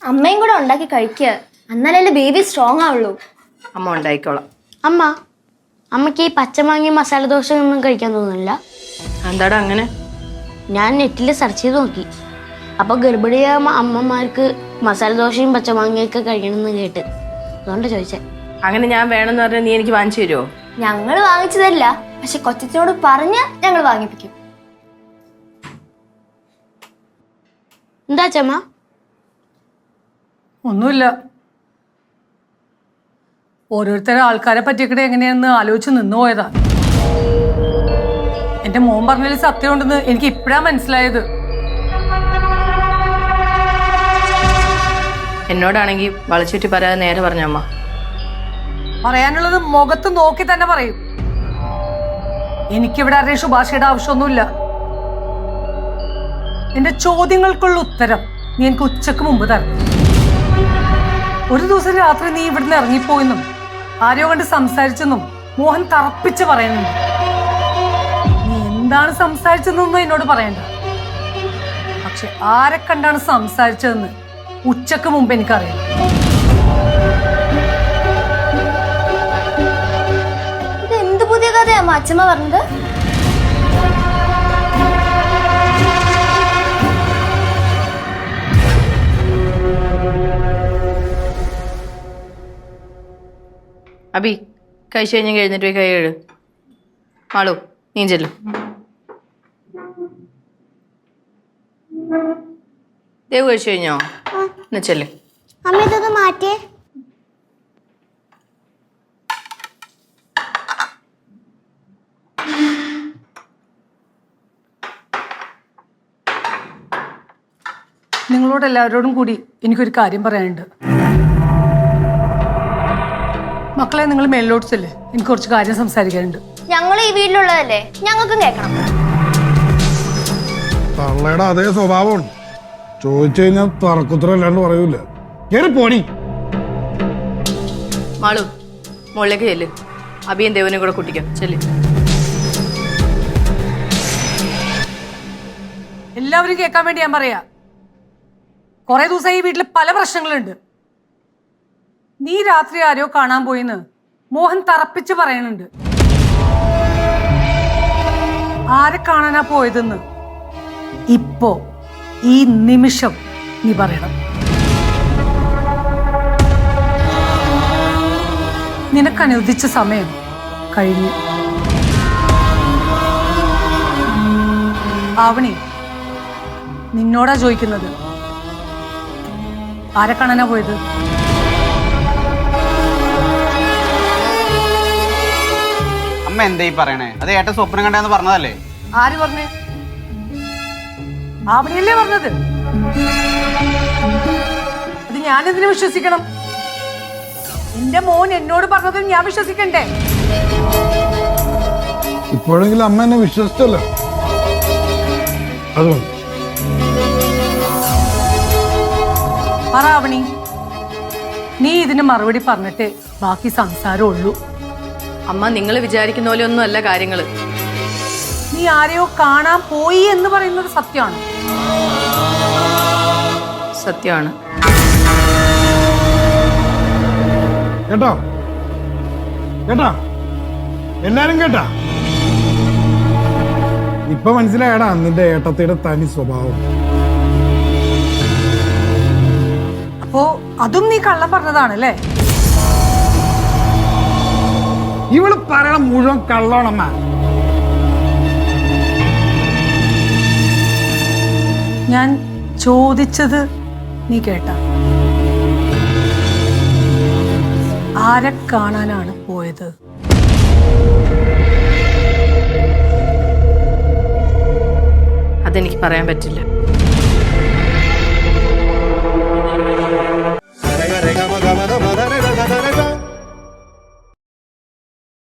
അമ്മയും കൂടെ ഉണ്ടാക്കി കഴിക്കുക, എന്നാലല്ലേ ബേബി സ്ട്രോങ് ആവുള്ളൂ. അമ്മ ഉണ്ടായിക്കോളാം. അമ്മ, അമ്മയ്ക്ക് ഈ പച്ചമാങ്ങി മസാല ദോശ ഒന്നും കഴിക്കാൻ തോന്നുന്നില്ല? എന്താടാ അങ്ങനെ? ഞാൻ നെറ്റിൽ സെർച്ച് ചെയ്ത് നോക്കി. അപ്പോൾ ഗർഭിണിയായ അമ്മമാർക്ക് മസാല ദോശയും പച്ചമാങ്ങയൊക്കെ കഴിക്കണമെന്ന് കേട്ട്, അതുകൊണ്ട് ചോദിച്ചേ. അങ്ങനെ ഞാൻ വേണമെന്ന് പറഞ്ഞാൽ നീ എനിക്ക് വാങ്ങിച്ചു തരുമോ? ഞങ്ങൾ വാങ്ങിച്ചു തരില്ല, പക്ഷെ കൊച്ചത്തിനോട് പറഞ്ഞ് ഞങ്ങൾ വാങ്ങിപ്പിക്കും. എന്താ ചമ്മ? ഒന്നുമില്ല. ഓരോരുത്തരെ ആൾക്കാരെ പറ്റിയൊക്കെ എങ്ങനെയാണെന്ന് ആലോചിച്ച് നിന്നു പോയതാ. എന്റെ മോൻ പറഞ്ഞതിൽ സത്യമുണ്ടെന്ന് എനിക്ക് ഇപ്പഴാ മനസ്സിലായത്. എന്നോടാണെങ്കിൽ വളച്ചുറ്റി പറയാതെ നേരെ പറഞ്ഞ അമ്മ. പറയാനുള്ളത് മുഖത്ത് നോക്കി തന്നെ പറയും. എനിക്കിവിടെ ആരുടെയും ശുപാർശയുടെ ആവശ്യമൊന്നുമില്ല. എന്റെ ചോദ്യങ്ങൾക്കുള്ള ഉത്തരം നീ എനിക്ക് ഉച്ചക്ക് മുമ്പ് തരണം. ഒരു ദിവസം രാത്രി നീ ഇവിടുന്ന് ഇറങ്ങിപ്പോയെന്നും ആരെയോ കണ്ട് സംസാരിച്ചെന്നും മോഹൻ തറപ്പിച്ച് പറയുന്നുണ്ട്. നീ എന്താണ് സംസാരിച്ചതെന്നൊന്നും എന്നോട് പറയണ്ട. പക്ഷെ ആരെ കണ്ടാണ് സംസാരിച്ചതെന്ന് ഉച്ചക്ക് മുമ്പ് എനിക്കറിയാം. ഇത് എന്ത് പുതിയ കഥയാ അച്ഛമ്മ പറഞ്ഞത്? അബി, കഴിച്ചു കഴിഞ്ഞാൽ എഴുന്നേറ്റ് പോയി കൈ കഴുകു. മാളു, നീ ചെല്ലും. ദേവ് കഴിച്ചു കഴിഞ്ഞോ? എന്നാ ചെല്ല്. അമ്മ ഇതൊന്ന് മാറ്റിയേ. നിങ്ങളോട് എല്ലാവരോടും കൂടി എനിക്കൊരു കാര്യം പറയാനുണ്ട്. മക്കളെ, നിങ്ങൾ മേലോട്ട് ചെല്ലേ, എനിക്ക് കുറച്ച് കാര്യം സംസാരിക്കാനുണ്ട്. ഞങ്ങൾ ഈ വീട്ടിലുള്ളതല്ലേ, ഞങ്ങൾക്കും കേൾക്കണം. തള്ളയുടെ അതേ സ്വഭാവമാണ്. ചോദിച്ചു കഴിഞ്ഞാൽ തറക്കുത്തരം അല്ലാണ്ട് പറയൂല. കേറി പോണി. മാളു, മുകളിലേക്ക് ചെല്ല്. അബിയും ദേവനും കൂടെ കുട്ടിക്കോ. ചെല്ല്. എല്ലാവരും കേൾക്കാൻ വേണ്ടി ഞാൻ പറയാ. കുറെ ദിവസമായി ഈ വീട്ടിൽ പല പ്രശ്നങ്ങളുണ്ട്. നീ രാത്രി ആരോ കാണാൻ പോയിന്ന് മോഹൻ തറപ്പിച്ച് പറയുന്നുണ്ട്. ആരെ കാണാനാ പോയതെന്ന് ഇപ്പോ ഈ നിമിഷം നീ പറയണം. നിനക്കനുവദിച്ച സമയം കഴിഞ്ഞു. ആവണി, നിന്നോടാ ചോദിക്കുന്നത്. ആരെ കാണാനാ പോയത്? അമ്മ എന്താ ഈ പറയണേ? അത് ഏട്ടൻ സ്വപ്നം കണ്ടെന്ന് പറഞ്ഞതല്ലേ? ആര് പറഞ്ഞേ? ആവണിയല്ലേ പറഞ്ഞത്. അത് ഞാനെന്തിനു വിശ്വസിക്കണം? എന്റെ മോൻ എന്നോട് പറഞ്ഞതും ഞാൻ വിശ്വസിക്കണ്ടേ? ഇപ്പോഴെങ്കിലും അമ്മ എന്നെ വിശ്വസിച്ചല്ലോ, അതുകൊണ്ട്. പറ ആവണി, നീ ഇതിന് മറുപടി പറഞ്ഞിട്ടേ ബാക്കി സംസാരം ഉള്ളൂ. അമ്മ, നിങ്ങൾ വിചാരിക്കുന്ന പോലെ ഒന്നും അല്ല കാര്യങ്ങള്. നീ ആരെയോ കാണാൻ പോയി എന്ന് പറയുന്നത് സത്യമാണ്. സത്യമാണ്. കേട്ടോ കേട്ടാ, എല്ലാരും കേട്ടാ? ഇപ്പൊ മനസ്സിലായടാ നിന്റെ ഏട്ടത്തിയുടെ തനി സ്വഭാവം. അപ്പോ അതും നീ കള്ളം പറഞ്ഞതാണല്ലേ? ഇവള് പറയണ മുഴുവൻ കള്ളോണമ്മ. ഞാൻ ചോദിച്ചത് നീ കേട്ട? ആരെ കാണാനാണ് പോയത്? അതെനിക്ക് പറയാൻ പറ്റില്ല.